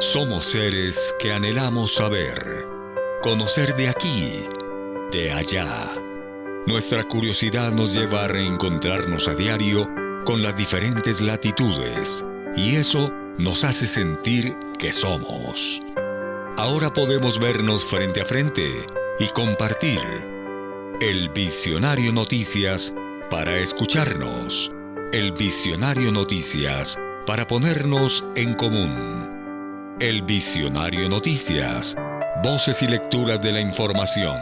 Somos seres que anhelamos saber, conocer de aquí, de allá. Nuestra curiosidad nos lleva a reencontrarnos a diario con las diferentes latitudes, y eso nos hace sentir que somos. Ahora podemos vernos frente a frente y compartir. El Visionario Noticias para escucharnos. El Visionario Noticias para ponernos en común. El Visionario Noticias. Voces y lecturas de la información.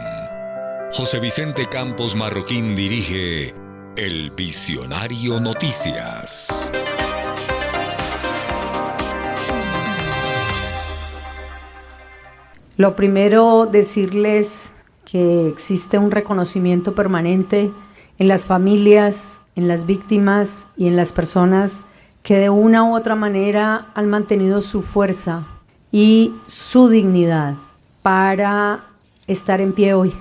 José Vicente Campos Marroquín dirige El Visionario Noticias. Lo primero, decirles que existe un reconocimiento permanente en las familias, en las víctimas y en las personas que de una u otra manera han mantenido su fuerza y su dignidad para estar en pie hoy,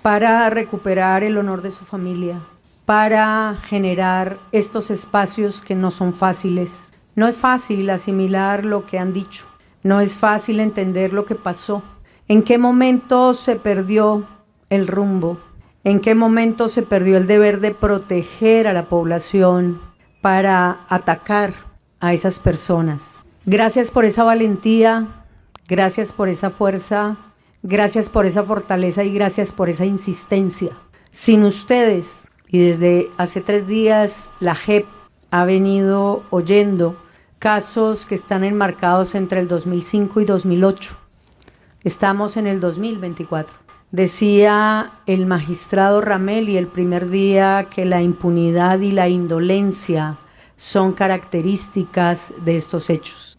para recuperar el honor de su familia, para generar estos espacios que no son fáciles. No es fácil asimilar lo que han dicho, no es fácil entender lo que pasó, en qué momento se perdió el rumbo, en qué momento se perdió el deber de proteger a la población para atacar a esas personas. Gracias por esa valentía, gracias por esa fuerza, gracias por esa fortaleza y gracias por esa insistencia. Sin ustedes, y desde hace 3 días la JEP ha venido oyendo casos que están enmarcados entre el 2005 y 2008. Estamos en el 2024. Decía el magistrado Ramelli el primer día que la impunidad y la indolencia son características de estos hechos.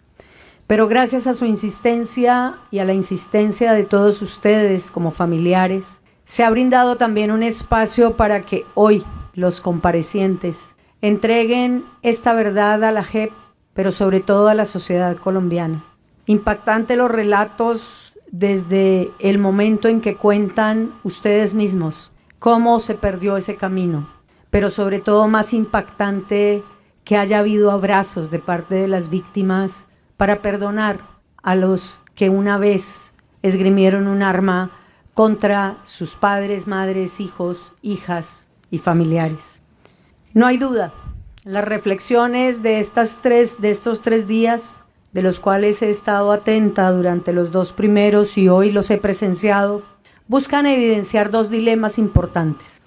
Pero gracias a su insistencia y a la insistencia de todos ustedes como familiares, se ha brindado también un espacio para que hoy los comparecientes entreguen esta verdad a la JEP, pero sobre todo a la sociedad colombiana. Impactante los relatos desde el momento en que cuentan ustedes mismos cómo se perdió ese camino, pero sobre todo más impactante que haya habido abrazos de parte de las víctimas para perdonar a los que una vez esgrimieron un arma contra sus padres, madres, hijos, hijas y familiares. No hay duda, las reflexiones de estos 3 días, de los cuales he estado atenta durante los 2 primeros y hoy los he presenciado, buscan evidenciar 2 dilemas importantes.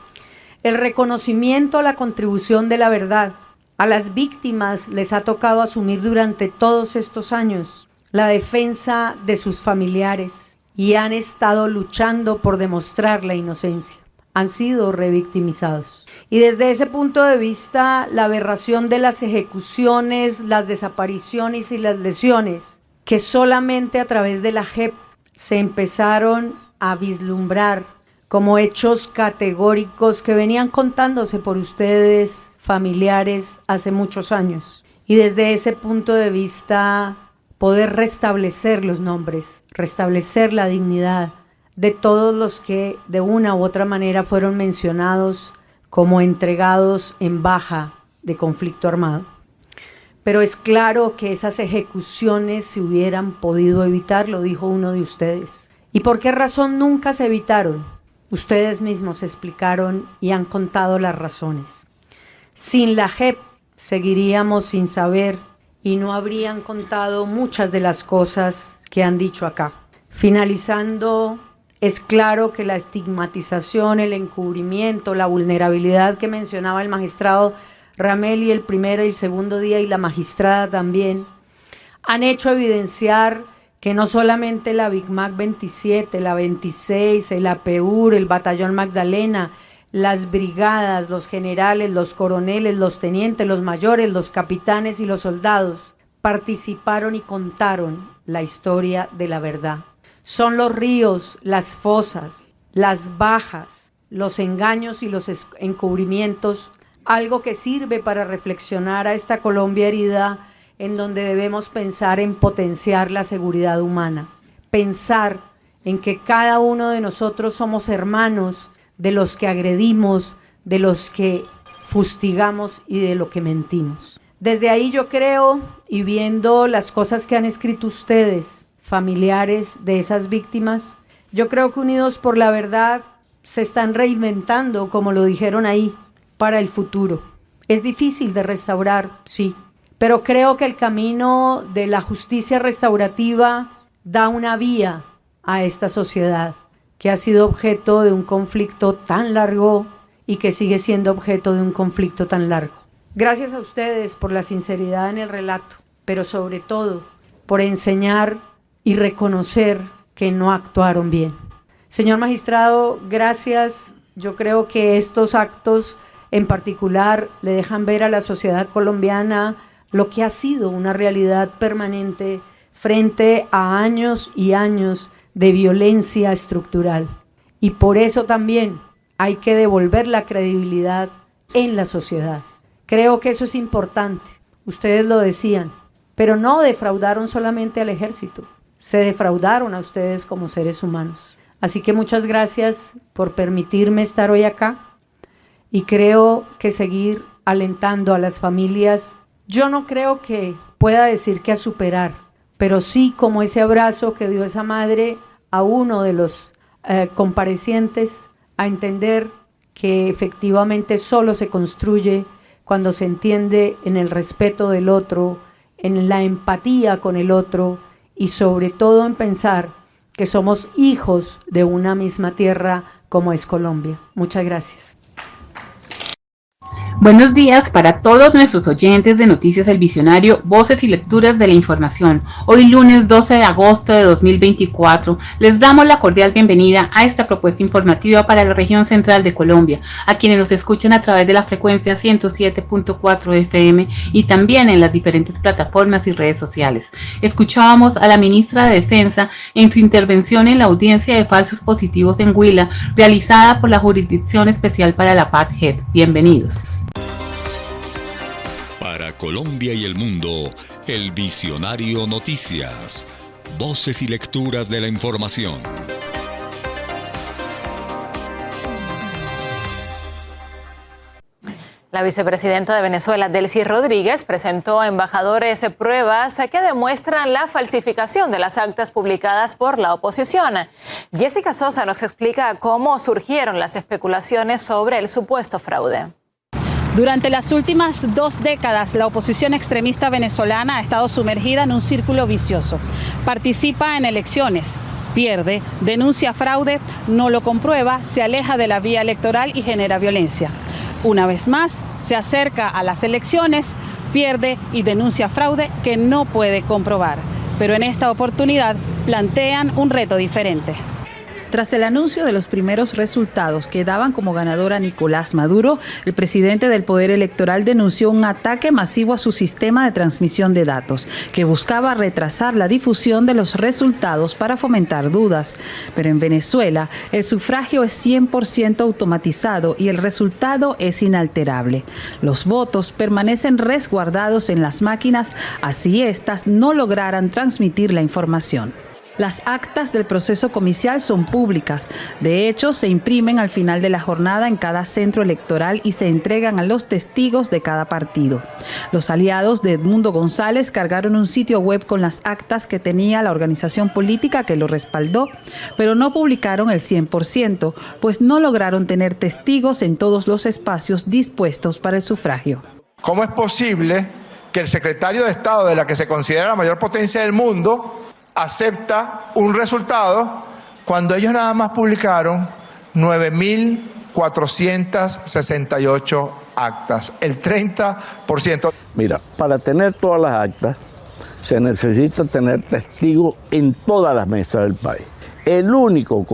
El reconocimiento a la contribución de la verdad. A las víctimas les ha tocado asumir durante todos estos años la defensa de sus familiares y han estado luchando por demostrar la inocencia. Han sido revictimizados. Y desde ese punto de vista, la aberración de las ejecuciones, las desapariciones y las lesiones, que solamente a través de la JEP se empezaron a vislumbrar como hechos categóricos que venían contándose por ustedes, familiares, hace muchos años. Y desde ese punto de vista, poder restablecer los nombres, restablecer la dignidad de todos los que de una u otra manera fueron mencionados como entregados en baja de conflicto armado. Pero es claro que esas ejecuciones se hubieran podido evitar, lo dijo uno de ustedes. ¿Y por qué razón nunca se evitaron? Ustedes mismos explicaron y han contado las razones. Sin la JEP seguiríamos sin saber y no habrían contado muchas de las cosas que han dicho acá. Finalizando, es claro que la estigmatización, el encubrimiento, la vulnerabilidad que mencionaba el magistrado Ramelli el primero y el segundo día y la magistrada también, han hecho evidenciar que no solamente la Big Mac 27, la 26, el APUR, el Batallón Magdalena, las brigadas, los generales, los coroneles, los tenientes, los mayores, los capitanes y los soldados participaron y contaron la historia de la verdad. Son los ríos, las fosas, las bajas, los engaños y los encubrimientos, algo que sirve para reflexionar a esta Colombia herida en donde debemos pensar en potenciar la seguridad humana, pensar en que cada uno de nosotros somos hermanos de los que agredimos, de los que fustigamos y de lo que mentimos. Desde ahí yo creo, y viendo las cosas que han escrito ustedes, familiares de esas víctimas, yo creo que Unidos por la Verdad se están reinventando, como lo dijeron ahí, para el futuro. Es difícil de restaurar, sí, pero creo que el camino de la justicia restaurativa da una vía a esta sociedad que ha sido objeto de un conflicto tan largo y que sigue siendo objeto de un conflicto tan largo. Gracias a ustedes por la sinceridad en el relato, pero sobre todo por enseñar y reconocer que no actuaron bien. Señor magistrado, gracias. Yo creo que estos actos en particular le dejan ver a la sociedad colombiana lo que ha sido una realidad permanente frente a años y años de violencia estructural. Y por eso también hay que devolver la credibilidad en la sociedad. Creo que eso es importante. Ustedes lo decían, pero no defraudaron solamente al ejército, se defraudaron a ustedes como seres humanos. Así que muchas gracias por permitirme estar hoy acá y creo que seguir alentando a las familias. Yo no creo que pueda decir que a superar, pero sí como ese abrazo que dio esa madre a uno de los comparecientes, a entender que efectivamente solo se construye cuando se entiende en el respeto del otro, en la empatía con el otro y sobre todo en pensar que somos hijos de una misma tierra como es Colombia. Muchas gracias. Buenos días para todos nuestros oyentes de Noticias El Visionario, voces y lecturas de la información. Hoy lunes 12 de agosto de 2024 les damos la cordial bienvenida a esta propuesta informativa para la región central de Colombia, a quienes nos escuchan a través de la frecuencia 107.4 FM y también en las diferentes plataformas y redes sociales. Escuchábamos a la ministra de Defensa en su intervención en la audiencia de falsos positivos en Huila, realizada por la Jurisdicción Especial para la Paz, JED. Bienvenidos. Para Colombia y el mundo, El Visionario Noticias. Voces y lecturas de la información. La vicepresidenta de Venezuela, Delcy Rodríguez, presentó a embajadores pruebas que demuestran la falsificación de las actas publicadas por la oposición. Jessica Sosa nos explica cómo surgieron las especulaciones sobre el supuesto fraude. Durante las últimas 2 décadas, la oposición extremista venezolana ha estado sumergida en un círculo vicioso. Participa en elecciones, pierde, denuncia fraude, no lo comprueba, se aleja de la vía electoral y genera violencia. Una vez más, se acerca a las elecciones, pierde y denuncia fraude que no puede comprobar. Pero en esta oportunidad plantean un reto diferente. Tras el anuncio de los primeros resultados que daban como ganador a Nicolás Maduro, el presidente del Poder Electoral denunció un ataque masivo a su sistema de transmisión de datos, que buscaba retrasar la difusión de los resultados para fomentar dudas. Pero en Venezuela, el sufragio es 100% automatizado y el resultado es inalterable. Los votos permanecen resguardados en las máquinas, así éstas no lograran transmitir la información. Las actas del proceso comicial son públicas. De hecho, se imprimen al final de la jornada en cada centro electoral y se entregan a los testigos de cada partido. Los aliados de Edmundo González cargaron un sitio web con las actas que tenía la organización política que lo respaldó, pero no publicaron el 100%, pues no lograron tener testigos en todos los espacios dispuestos para el sufragio. ¿Cómo es posible que el secretario de Estado de la que se considera la mayor potencia del mundo acepta un resultado cuando ellos nada más publicaron 9.468 actas, el 30%? Mira, para tener todas las actas se necesita tener testigos en todas las mesas del país. El único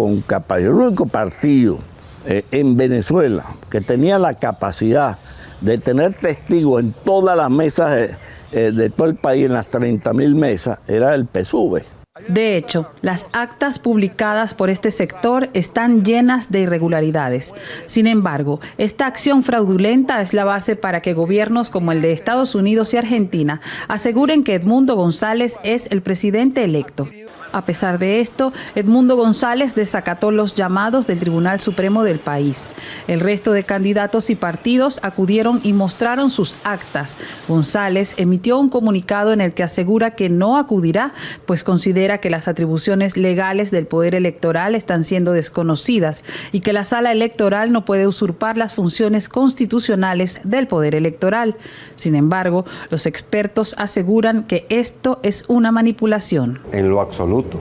partido en Venezuela que tenía la capacidad de tener testigos en todas las mesas de todo el país, en las 30.000 mesas, era el PSUV. De hecho, las actas publicadas por este sector están llenas de irregularidades. Sin embargo, esta acción fraudulenta es la base para que gobiernos como el de Estados Unidos y Argentina aseguren que Edmundo González es el presidente electo. A pesar de esto, Edmundo González desacató los llamados del Tribunal Supremo del país. El resto de candidatos y partidos acudieron y mostraron sus actas. González emitió un comunicado en el que asegura que no acudirá, pues considera que las atribuciones legales del Poder Electoral están siendo desconocidas y que la Sala Electoral no puede usurpar las funciones constitucionales del Poder Electoral. Sin embargo, los expertos aseguran que esto es una manipulación. En lo absoluto.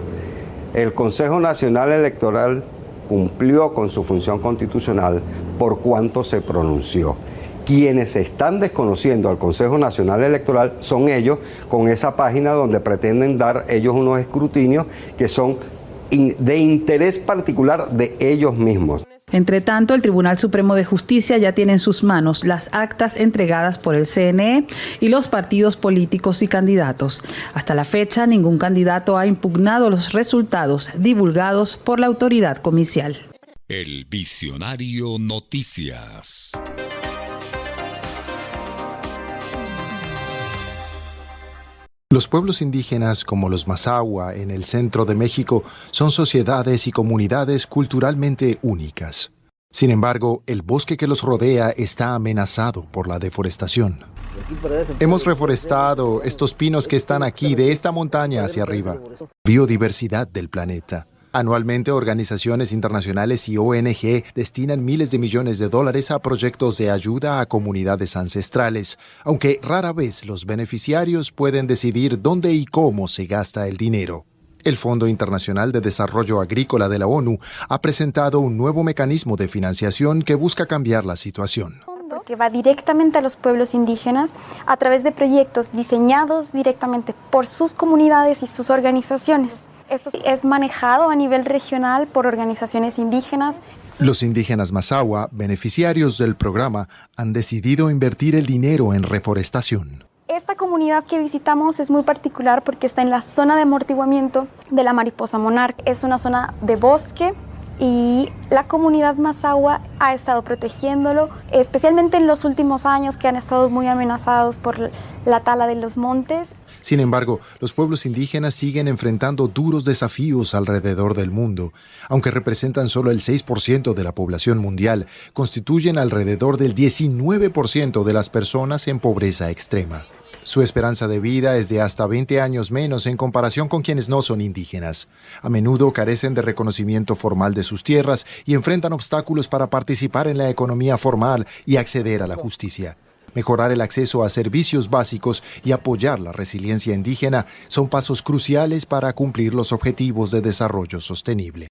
El Consejo Nacional Electoral cumplió con su función constitucional por cuanto se pronunció. Quienes están desconociendo al Consejo Nacional Electoral son ellos, con esa página donde pretenden dar ellos unos escrutinios que son de interés particular de ellos mismos. Entre tanto, el Tribunal Supremo de Justicia ya tiene en sus manos las actas entregadas por el CNE y los partidos políticos y candidatos. Hasta la fecha, ningún candidato ha impugnado los resultados divulgados por la autoridad comicial. El Visionario Noticias. Los pueblos indígenas, como los Mazahua en el centro de México, son sociedades y comunidades culturalmente únicas. Sin embargo, el bosque que los rodea está amenazado por la deforestación. Hemos reforestado estos pinos que están aquí, de esta montaña hacia arriba. Biodiversidad del planeta. Anualmente, organizaciones internacionales y ONG destinan miles de millones de dólares a proyectos de ayuda a comunidades ancestrales, aunque rara vez los beneficiarios pueden decidir dónde y cómo se gasta el dinero. El Fondo Internacional de Desarrollo Agrícola de la ONU ha presentado un nuevo mecanismo de financiación que busca cambiar la situación. Que va directamente a los pueblos indígenas a través de proyectos diseñados directamente por sus comunidades y sus organizaciones. Esto es manejado a nivel regional por organizaciones indígenas. Los indígenas Mazahua, beneficiarios del programa, han decidido invertir el dinero en reforestación. Esta comunidad que visitamos es muy particular porque está en la zona de amortiguamiento de la mariposa monarca. Es una zona de bosque y la comunidad Mazahua ha estado protegiéndolo, especialmente en los últimos años que han estado muy amenazados por la tala de los montes. Sin embargo, los pueblos indígenas siguen enfrentando duros desafíos alrededor del mundo. Aunque representan solo el 6% de la población mundial, constituyen alrededor del 19% de las personas en pobreza extrema. Su esperanza de vida es de hasta 20 años menos en comparación con quienes no son indígenas. A menudo carecen de reconocimiento formal de sus tierras y enfrentan obstáculos para participar en la economía formal y acceder a la justicia. Mejorar el acceso a servicios básicos y apoyar la resiliencia indígena son pasos cruciales para cumplir los objetivos de desarrollo sostenible.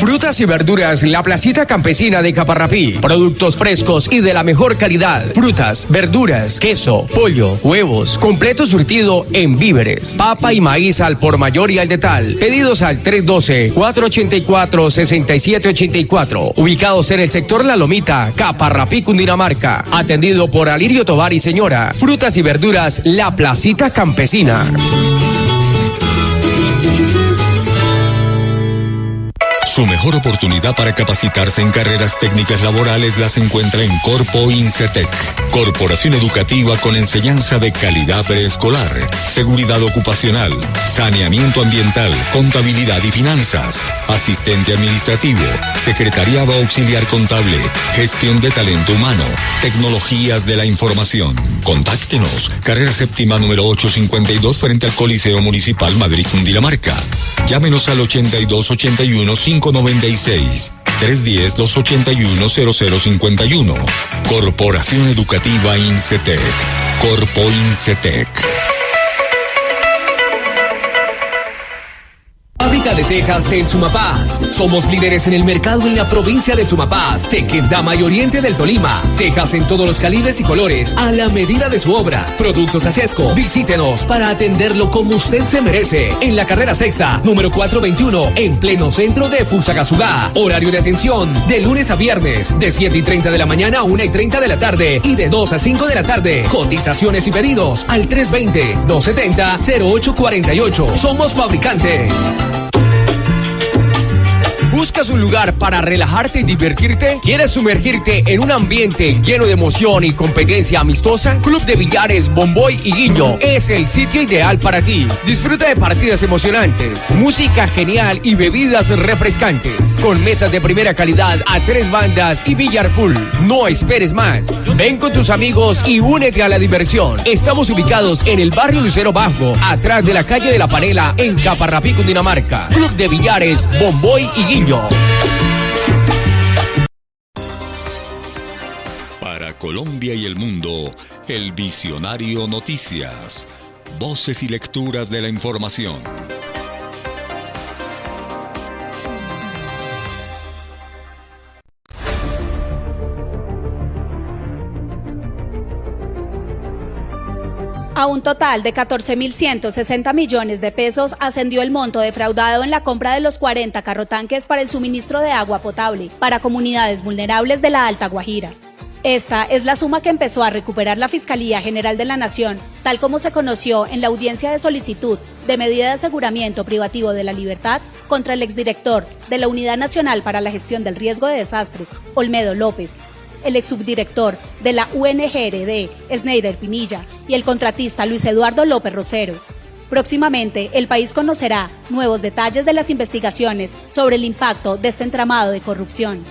Frutas y verduras, la placita campesina de Caparrapí. Productos frescos y de la mejor calidad. Frutas, verduras, queso, pollo, huevos. Completo surtido en víveres. Papa y maíz al por mayor y al detal. Pedidos al 312-484-6784. Ubicados en el sector La Lomita, Caparrapí, Cundinamarca. Atendido por Alirio Tovar y señora. Frutas y verduras, la placita campesina. Su mejor oportunidad para capacitarse en carreras técnicas laborales las encuentra en Corpo Incetec, corporación educativa con enseñanza de calidad preescolar, seguridad ocupacional, saneamiento ambiental, contabilidad y finanzas, asistente administrativo, secretariado auxiliar contable, gestión de talento humano, tecnologías de la información. Contáctenos, carrera séptima número 852 frente al Coliseo Municipal Madrid, Cundinamarca. Llámenos al 8281-596, 310-281-0051. Corporación Educativa Incetec. Corpo Incetec. Fábrica de tejas de Sumapaz. Somos líderes en el mercado en la provincia de Sumapaz, Tequendama y Oriente del Tolima. Tejas en todos los calibres y colores, a la medida de su obra. Productos Acesco. Visítenos para atenderlo como usted se merece. En la carrera sexta, número 421, en pleno centro de Fusagasugá. Horario de atención, de lunes a viernes, de 7:30 de la mañana a 1:30 de la tarde y de 2 a 5 de la tarde. Cotizaciones y pedidos al 320-270-0848. Somos fabricantes. ¿Buscas un lugar para relajarte y divertirte? ¿Quieres sumergirte en un ambiente lleno de emoción y competencia amistosa? Club de Billares Bomboy y Guiño es el sitio ideal para ti. Disfruta de partidas emocionantes, música genial y bebidas refrescantes. Con mesas de primera calidad a 3 bandas y billar pool. No esperes más. Ven con tus amigos y únete a la diversión. Estamos ubicados en el barrio Lucero Bajo, atrás de la calle de la Panela, en Caparrapí, Cundinamarca. Club de Billares Bomboy y Guiño. Para Colombia y el mundo, el Visionario Noticias. Voces y lecturas de la información. A un total de 14.160 millones de pesos ascendió el monto defraudado en la compra de los 40 carrotanques para el suministro de agua potable para comunidades vulnerables de la Alta Guajira. Esta es la suma que empezó a recuperar la Fiscalía General de la Nación, tal como se conoció en la audiencia de solicitud de medida de aseguramiento privativo de la libertad contra el exdirector de la Unidad Nacional para la Gestión del Riesgo de Desastres, Olmedo López, el exsubdirector de la UNGRD, Sneider Pinilla, y el contratista Luis Eduardo López Rosero. Próximamente, el país conocerá nuevos detalles de las investigaciones sobre el impacto de este entramado de corrupción.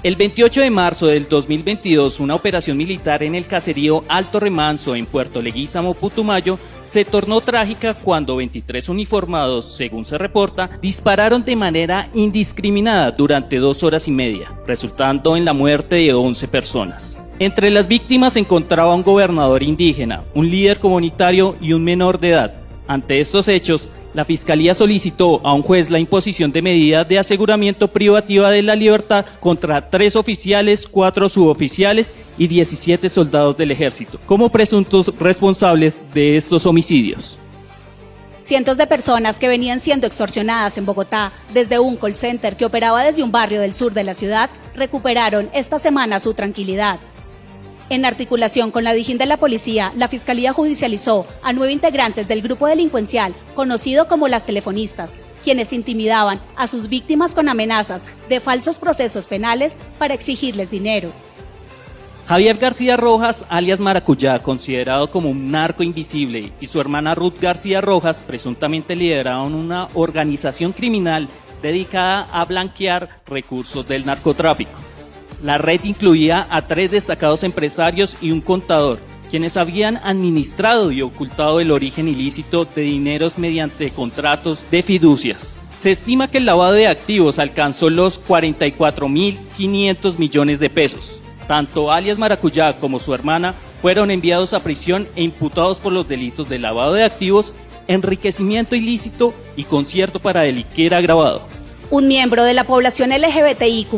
El 28 de marzo del 2022, una operación militar en el caserío Alto Remanso, en Puerto Leguízamo, Putumayo, se tornó trágica cuando 23 uniformados, según se reporta, dispararon de manera indiscriminada durante 2 horas y media, resultando en la muerte de 11 personas. Entre las víctimas se encontraba un gobernador indígena, un líder comunitario y un menor de edad. Ante estos hechos, la Fiscalía solicitó a un juez la imposición de medidas de aseguramiento privativa de la libertad contra 3 oficiales, 4 suboficiales y 17 soldados del ejército, como presuntos responsables de estos homicidios. Cientos de personas que venían siendo extorsionadas en Bogotá desde un call center que operaba desde un barrio del sur de la ciudad recuperaron esta semana su tranquilidad. En articulación con la Dijín de la Policía, la Fiscalía judicializó a 9 integrantes del grupo delincuencial conocido como las telefonistas, quienes intimidaban a sus víctimas con amenazas de falsos procesos penales para exigirles dinero. Javier García Rojas, alias Maracuyá, considerado como un narco invisible, y su hermana Ruth García Rojas, presuntamente lideraron una organización criminal dedicada a blanquear recursos del narcotráfico. La red incluía a 3 destacados empresarios y un contador, quienes habían administrado y ocultado el origen ilícito de dineros mediante contratos de fiducias. Se estima que el lavado de activos alcanzó los 44.500 millones de pesos. Tanto alias Maracuyá como su hermana fueron enviados a prisión e imputados por los delitos de lavado de activos, enriquecimiento ilícito y concierto para delinquir agravado. Un miembro de la población LGBTIQ+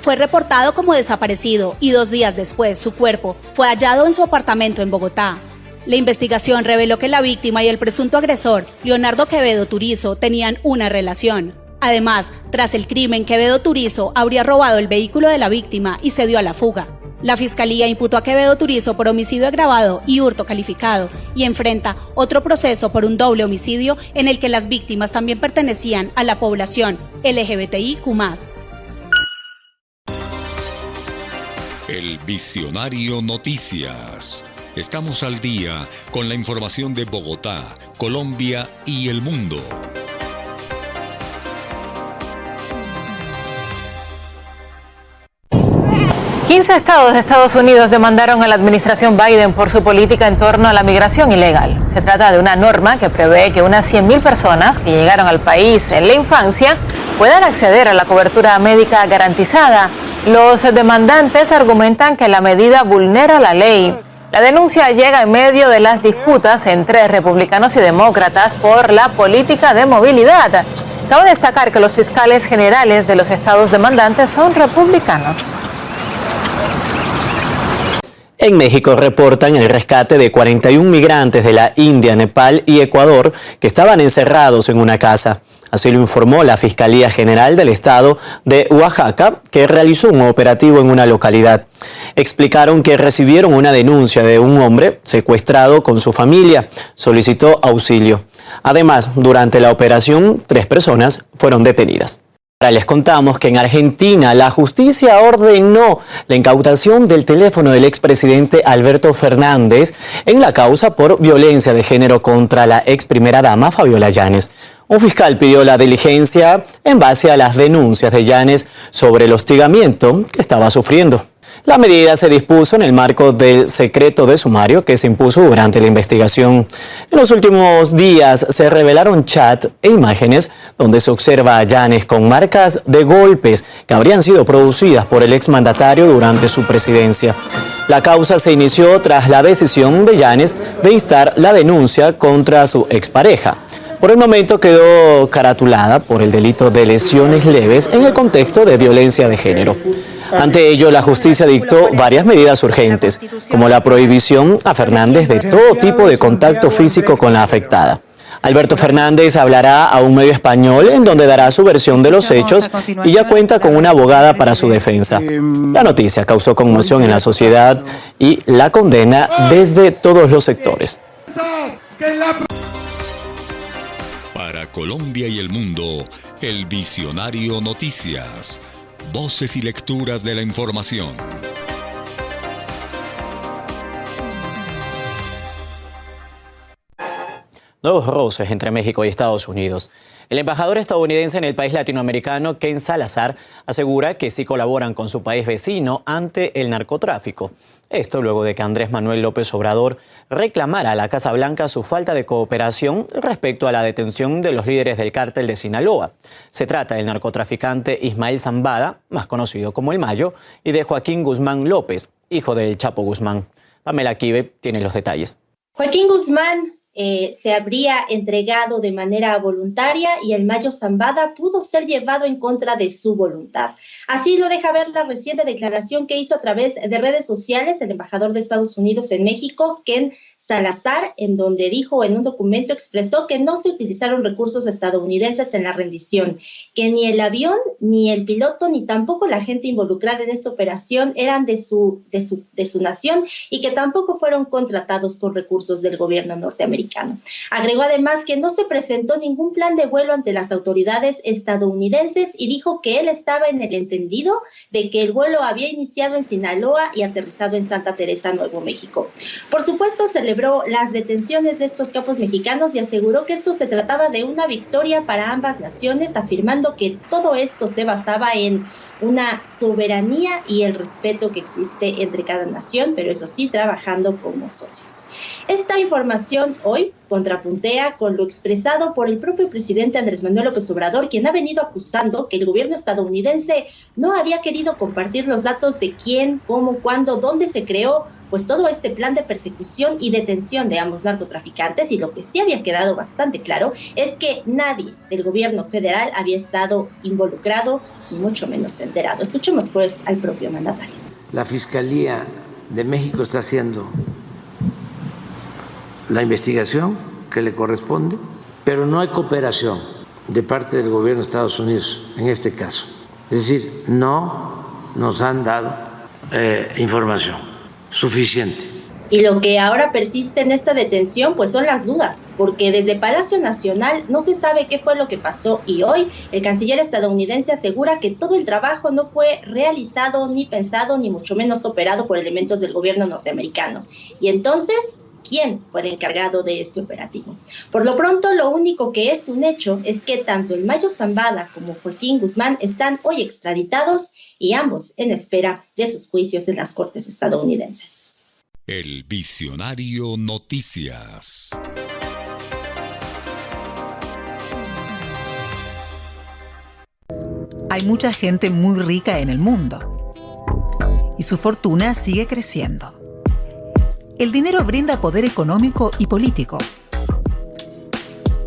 fue reportado como desaparecido y 2 días después su cuerpo fue hallado en su apartamento en Bogotá. La investigación reveló que la víctima y el presunto agresor, Leonardo Quevedo Turizo, tenían una relación. Además, tras el crimen, Quevedo Turizo habría robado el vehículo de la víctima y se dio a la fuga. La Fiscalía imputó a Quevedo Turizo por homicidio agravado y hurto calificado y enfrenta otro proceso por un doble homicidio en el que las víctimas también pertenecían a la población LGBTIQ+. El Visionario Noticias. Estamos al día con la información de Bogotá, Colombia y el mundo. 15 estados de Estados Unidos demandaron a la administración Biden por su política en torno a la migración ilegal. Se trata de una norma que prevé que unas 100.000 personas que llegaron al país en la infancia puedan acceder a la cobertura médica garantizada. Los demandantes argumentan que la medida vulnera la ley. La denuncia llega en medio de las disputas entre republicanos y demócratas por la política de movilidad. Cabe destacar que los fiscales generales de los estados demandantes son republicanos. En México reportan el rescate de 41 migrantes de la India, Nepal y Ecuador que estaban encerrados en una casa. Así lo informó la Fiscalía General del Estado de Oaxaca, que realizó un operativo en una localidad. Explicaron que recibieron una denuncia de un hombre secuestrado con su familia. Solicitó auxilio. Además, durante la operación, 3 personas fueron detenidas. Ahora les contamos que en Argentina la justicia ordenó la incautación del teléfono del expresidente Alberto Fernández en la causa por violencia de género contra la ex primera dama Fabiola Yáñez. Un fiscal pidió la diligencia en base a las denuncias de Yáñez sobre el hostigamiento que estaba sufriendo. La medida se dispuso en el marco del secreto de sumario que se impuso durante la investigación. En los últimos días se revelaron chats e imágenes donde se observa a Yáñez con marcas de golpes que habrían sido producidas por el exmandatario durante su presidencia. La causa se inició tras la decisión de Yáñez de instar la denuncia contra su expareja. Por el momento quedó caratulada por el delito de lesiones leves en el contexto de violencia de género. Ante ello, la justicia dictó varias medidas urgentes, como la prohibición a Fernández de todo tipo de contacto físico con la afectada. Alberto Fernández hablará a un medio español en donde dará su versión de los hechos y ya cuenta con una abogada para su defensa. La noticia causó conmoción en la sociedad y la condena desde todos los sectores. Para Colombia y el mundo, el Visionario Noticias. Voces y lecturas de la información. Nuevos roces entre México y Estados Unidos. El embajador estadounidense en el país latinoamericano, Ken Salazar, asegura que sí colaboran con su país vecino ante el narcotráfico. Esto luego de que Andrés Manuel López Obrador reclamara a la Casa Blanca su falta de cooperación respecto a la detención de los líderes del cártel de Sinaloa. Se trata del narcotraficante Ismael Zambada, más conocido como El Mayo, y de Joaquín Guzmán López, hijo del Chapo Guzmán. Pamela Quive tiene los detalles. Joaquín Guzmán se habría entregado de manera voluntaria y el Mayo Zambada pudo ser llevado en contra de su voluntad. Así lo deja ver la reciente declaración que hizo a través de redes sociales el embajador de Estados Unidos en México, Ken Salazar, en donde dijo en un documento, expresó que no se utilizaron recursos estadounidenses en la rendición, que ni el avión, ni el piloto, ni tampoco la gente involucrada en esta operación eran de su nación y que tampoco fueron contratados con recursos del gobierno norteamericano. Agregó además que no se presentó ningún plan de vuelo ante las autoridades estadounidenses y dijo que él estaba en el entendido de que el vuelo había iniciado en Sinaloa y aterrizado en Santa Teresa, Nuevo México. Por supuesto, celebró las detenciones de estos capos mexicanos y aseguró que esto se trataba de una victoria para ambas naciones, afirmando que todo esto se basaba en una soberanía y el respeto que existe entre cada nación, pero eso sí, trabajando como socios. Esta información hoy contrapuntea con lo expresado por el propio presidente Andrés Manuel López Obrador, quien ha venido acusando que el gobierno estadounidense no había querido compartir los datos de quién, cómo, cuándo, dónde se creó pues todo este plan de persecución y detención de ambos narcotraficantes, y lo que sí había quedado bastante claro es que nadie del gobierno federal había estado involucrado, ni mucho menos enterado. Escuchemos pues al propio mandatario. La Fiscalía de México está haciendo la investigación que le corresponde, pero no hay cooperación de parte del gobierno de Estados Unidos en este caso. Es decir, no nos han dado información suficiente. Y lo que ahora persiste en esta detención pues son las dudas, porque desde Palacio Nacional no se sabe qué fue lo que pasó y hoy el canciller estadounidense asegura que todo el trabajo no fue realizado, ni pensado, ni mucho menos operado por elementos del gobierno norteamericano. Y entonces, ¿quién fue el encargado de este operativo? Por lo pronto, lo único que es un hecho es que tanto el Mayo Zambada como Joaquín Guzmán están hoy extraditados y ambos en espera de sus juicios en las cortes estadounidenses. El Visionario Noticias. Hay mucha gente muy rica en el mundo y su fortuna sigue creciendo. El dinero brinda poder económico y político.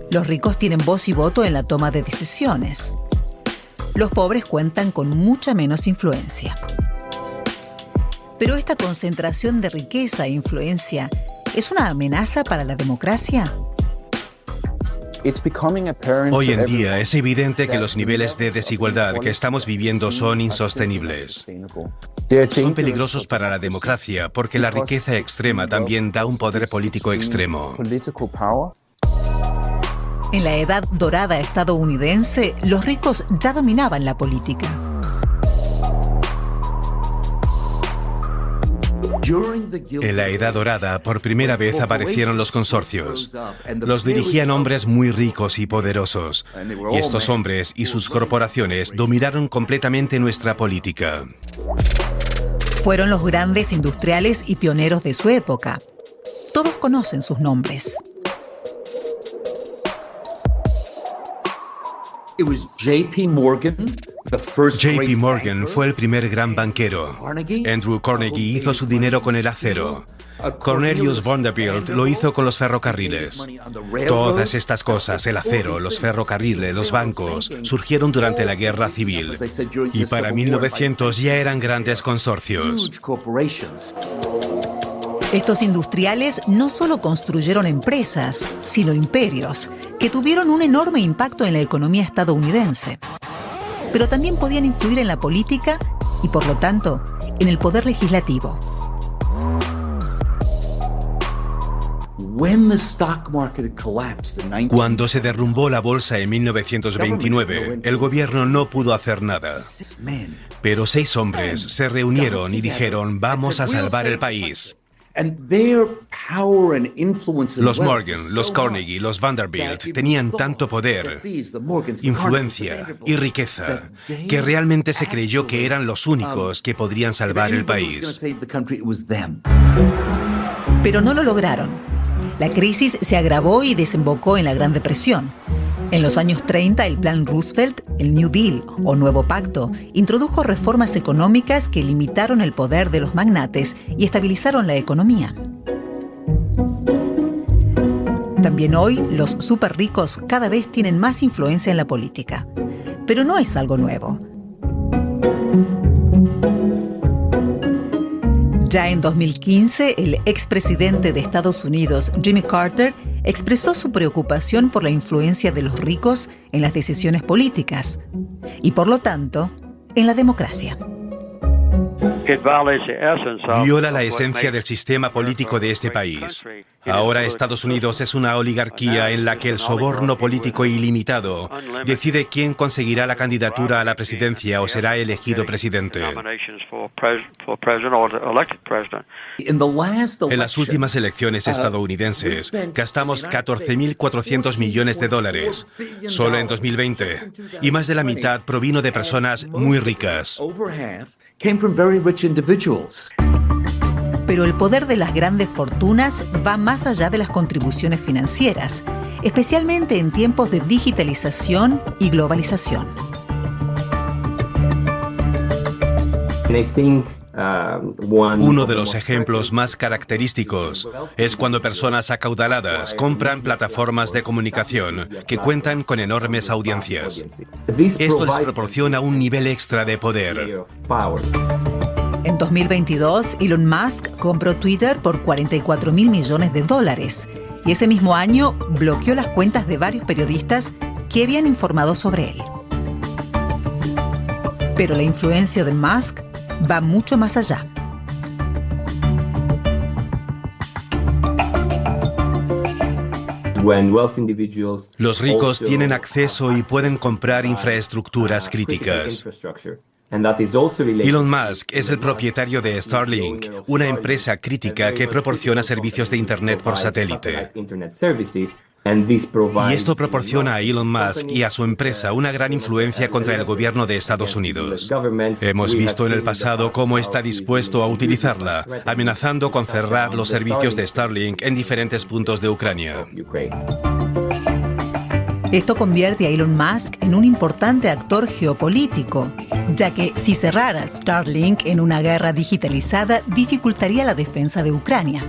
Los ricos tienen voz y voto en la toma de decisiones. Los pobres cuentan con mucha menos influencia. Pero esta concentración de riqueza e influencia ¿es una amenaza para la democracia? Hoy en día es evidente que los niveles de desigualdad que estamos viviendo son insostenibles. Son peligrosos para la democracia porque la riqueza extrema también da un poder político extremo. En la edad dorada estadounidense, los ricos ya dominaban la política. En la Edad Dorada, por primera vez aparecieron los consorcios. Los dirigían hombres muy ricos y poderosos. Y estos hombres y sus corporaciones dominaron completamente nuestra política. Fueron los grandes industriales y pioneros de su época. Todos conocen sus nombres. JP Morgan fue el primer gran banquero. Andrew Carnegie hizo su dinero con el acero. Cornelius Vanderbilt lo hizo con los ferrocarriles. Todas estas cosas, el acero, los ferrocarriles, los bancos, surgieron durante la Guerra Civil. Y para 1900 ya eran grandes consorcios. Estos industriales no solo construyeron empresas, sino imperios, que tuvieron un enorme impacto en la economía estadounidense. Pero también podían influir en la política y, por lo tanto, en el poder legislativo. Cuando se derrumbó la bolsa en 1929, el gobierno no pudo hacer nada. Pero 6 hombres se reunieron y dijeron, vamos a salvar el país. Los Morgan, los Carnegie, los Vanderbilt tenían tanto poder, influencia y riqueza que realmente se creyó que eran los únicos que podrían salvar el país. Pero no lo lograron. La crisis se agravó y desembocó en la Gran Depresión. En los años 30, el Plan Roosevelt, el New Deal o Nuevo Pacto, introdujo reformas económicas que limitaron el poder de los magnates y estabilizaron la economía. También hoy, los súper ricos cada vez tienen más influencia en la política. Pero no es algo nuevo. Ya en 2015, el expresidente de Estados Unidos, Jimmy Carter, expresó su preocupación por la influencia de los ricos en las decisiones políticas y, por lo tanto, en la democracia. Viola la esencia del sistema político de este país. Ahora Estados Unidos es una oligarquía en la que el soborno político ilimitado decide quién conseguirá la candidatura a la presidencia o será elegido presidente. En las últimas elecciones estadounidenses gastamos $14.400 millones solo en 2020, y más de la mitad provino de personas muy ricas. Pero el poder de las grandes fortunas va más allá de las contribuciones financieras, especialmente en tiempos de digitalización y globalización. Uno de los ejemplos más característicos es cuando personas acaudaladas compran plataformas de comunicación que cuentan con enormes audiencias. Esto les proporciona un nivel extra de poder. En 2022, Elon Musk compró Twitter por $44.000 millones y ese mismo año bloqueó las cuentas de varios periodistas que habían informado sobre él. Pero la influencia de Musk va mucho más allá. Los ricos tienen acceso y pueden comprar infraestructuras críticas. Elon Musk es el propietario de Starlink, una empresa crítica que proporciona servicios de Internet por satélite. Y esto proporciona a Elon Musk y a su empresa una gran influencia contra el gobierno de Estados Unidos. Hemos visto en el pasado cómo está dispuesto a utilizarla, amenazando con cerrar los servicios de Starlink en diferentes puntos de Ucrania. Esto convierte a Elon Musk en un importante actor geopolítico, ya que si cerrara Starlink en una guerra digitalizada, dificultaría la defensa de Ucrania.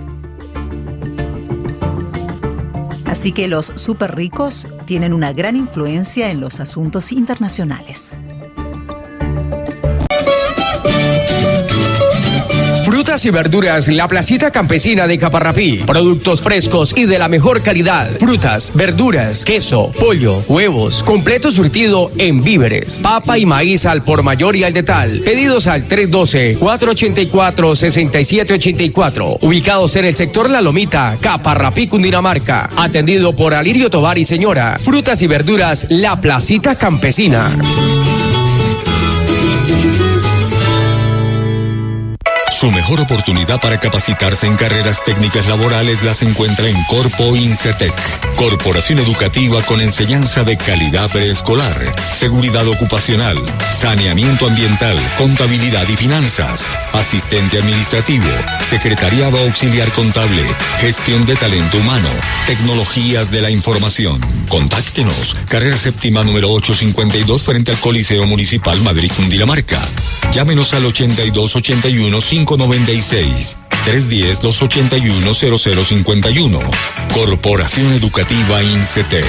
Así que los súper ricos tienen una gran influencia en los asuntos internacionales. Fruta Frutas y verduras La Placita Campesina de Caparrapí. Productos frescos y de la mejor calidad. Frutas, verduras, queso, pollo, huevos. Completo surtido en víveres. Papa y maíz al por mayor y al detal. Pedidos al 312-484-6784. Ubicados en el sector La Lomita, Caparrapí, Cundinamarca. Atendido por Alirio Tovar y señora. Frutas y verduras La Placita Campesina. Su mejor oportunidad para capacitarse en carreras técnicas laborales las encuentra en Corpo Incetec, corporación educativa con enseñanza de calidad preescolar, seguridad ocupacional, saneamiento ambiental, contabilidad y finanzas, asistente administrativo, secretariado auxiliar contable, gestión de talento humano, tecnologías de la información. Contáctenos, carrera séptima número 852 frente al Coliseo Municipal Madrid, Cundinamarca. Llámenos al 8281-596, 310-281-0051. Corporación Educativa Incetec.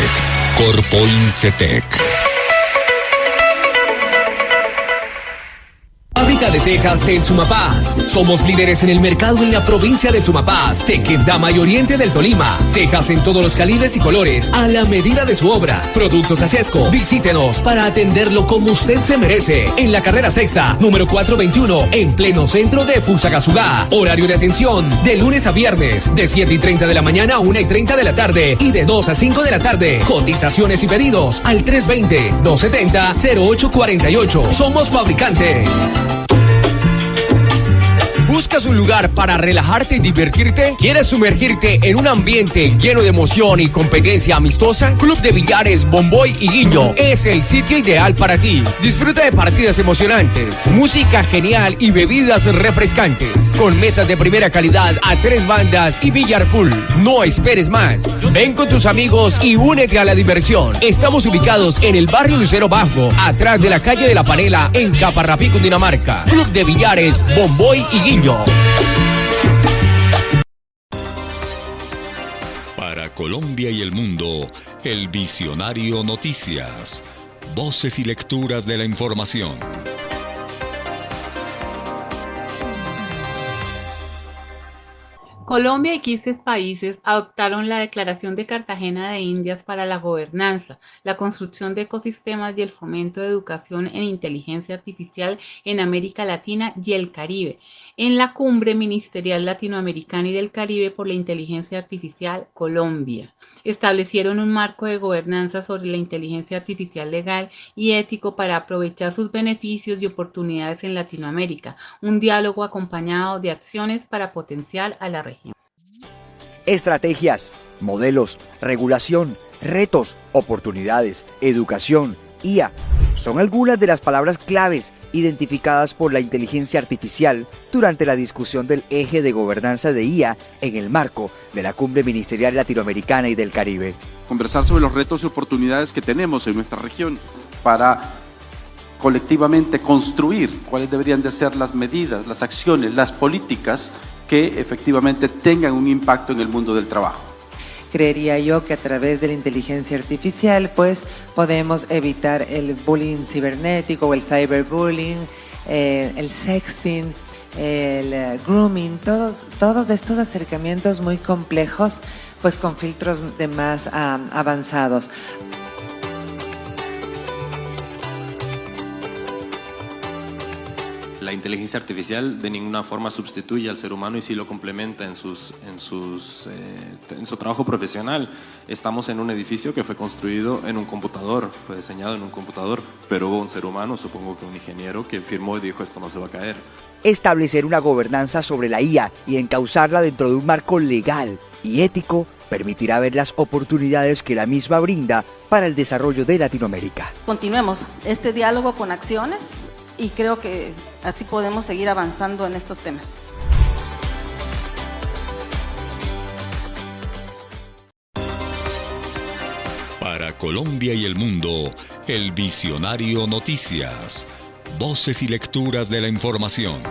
Corpo Incetec. Fábrica de tejas de Sumapaz. Somos líderes en el mercado en la provincia de Sumapaz, Tequendama y Oriente del Tolima. Tejas en todos los calibres y colores, a la medida de su obra. Productos Asiesco. Visítenos para atenderlo como usted se merece. En la carrera sexta, número 421, en pleno centro de Fusagasugá. Horario de atención, de lunes a viernes, de 7:30 de la mañana a 1:30 de la tarde y de 2 a 5 de la tarde. Cotizaciones y pedidos al 320-270-0848. Somos fabricantes. ¿Buscas un lugar para relajarte y divertirte? ¿Quieres sumergirte en un ambiente lleno de emoción y competencia amistosa? Club de Billares Bomboy y Guillo es el sitio ideal para ti. Disfruta de partidas emocionantes, música genial y bebidas refrescantes. Con mesas de primera calidad a 3 bandas y billar full. No esperes más. Ven con tus amigos y únete a la diversión. Estamos ubicados en el barrio Lucero Bajo, atrás de la calle de la Panela, en Caparrapí, Cundinamarca. Club de Billares Bomboy y Guillo. Para Colombia y el mundo, el Visionario Noticias. Voces y lecturas de la información. Colombia y 15 países adoptaron la Declaración de Cartagena de Indias para la gobernanza, la construcción de ecosistemas y el fomento de educación en inteligencia artificial en América Latina y el Caribe, en la Cumbre Ministerial Latinoamericana y del Caribe por la Inteligencia Artificial Colombia. Establecieron un marco de gobernanza sobre la inteligencia artificial legal y ético para aprovechar sus beneficios y oportunidades en Latinoamérica, un diálogo acompañado de acciones para potenciar a la región. Estrategias, modelos, regulación, retos, oportunidades, educación, IA, son algunas de las palabras claves identificadas por la inteligencia artificial durante la discusión del eje de gobernanza de IA en el marco de la Cumbre Ministerial Latinoamericana y del Caribe. Conversar sobre los retos y oportunidades que tenemos en nuestra región para colectivamente construir cuáles deberían de ser las medidas, las acciones, las políticas que efectivamente tengan un impacto en el mundo del trabajo. Creería yo que a través de la inteligencia artificial pues podemos evitar el bullying cibernético o el cyberbullying, el sexting, el grooming, todos estos acercamientos muy complejos pues con filtros de más avanzados. La inteligencia artificial de ninguna forma sustituye al ser humano y sí lo complementa en su trabajo profesional. Estamos en un edificio que fue construido en un computador, fue diseñado en un computador, pero hubo un ser humano, supongo que un ingeniero, que firmó y dijo esto no se va a caer. Establecer una gobernanza sobre la IA y encauzarla dentro de un marco legal y ético permitirá ver las oportunidades que la misma brinda para el desarrollo de Latinoamérica. Continuemos este diálogo con acciones y creo que así podemos seguir avanzando en estos temas. Para Colombia y el mundo, el Visionario Noticias. Voces y lecturas de la información.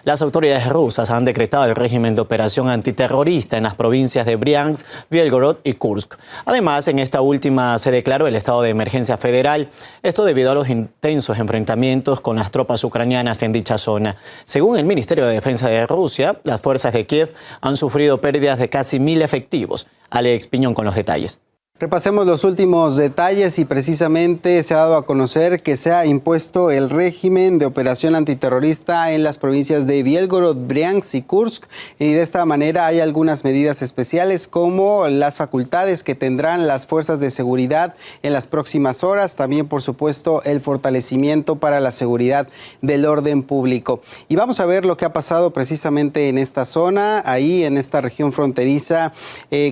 Las autoridades rusas han decretado el régimen de operación antiterrorista en las provincias de Briansk, Bielgorod y Kursk. Además, en esta última se declaró el estado de emergencia federal, esto debido a los intensos enfrentamientos con las tropas ucranianas en dicha zona. Según el Ministerio de Defensa de Rusia, las fuerzas de Kiev han sufrido pérdidas de casi 1.000 efectivos. Alex Piñón con los detalles. Repasemos los últimos detalles y precisamente se ha dado a conocer que se ha impuesto el régimen de operación antiterrorista en las provincias de Bielgorod, Briansk y Kursk, y de esta manera hay algunas medidas especiales como las facultades que tendrán las fuerzas de seguridad en las próximas horas, también por supuesto el fortalecimiento para la seguridad del orden público. Y vamos a ver lo que ha pasado precisamente en esta zona, ahí en esta región fronteriza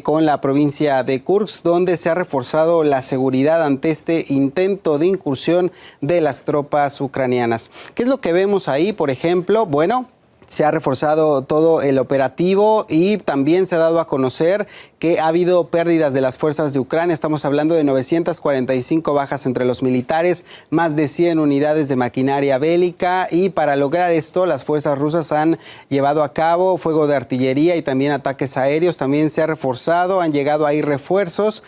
con la provincia de Kursk, donde se ha reforzado la seguridad ante este intento de incursión de las tropas ucranianas. ¿Qué es lo que vemos ahí, por ejemplo? Bueno, se ha reforzado todo el operativo y también se ha dado a conocer que ha habido pérdidas de las fuerzas de Ucrania. Estamos hablando de 945 bajas entre los militares, más de 100 unidades de maquinaria bélica, y para lograr esto las fuerzas rusas han llevado a cabo fuego de artillería y también ataques aéreos. También se ha reforzado, han llegado ahí refuerzos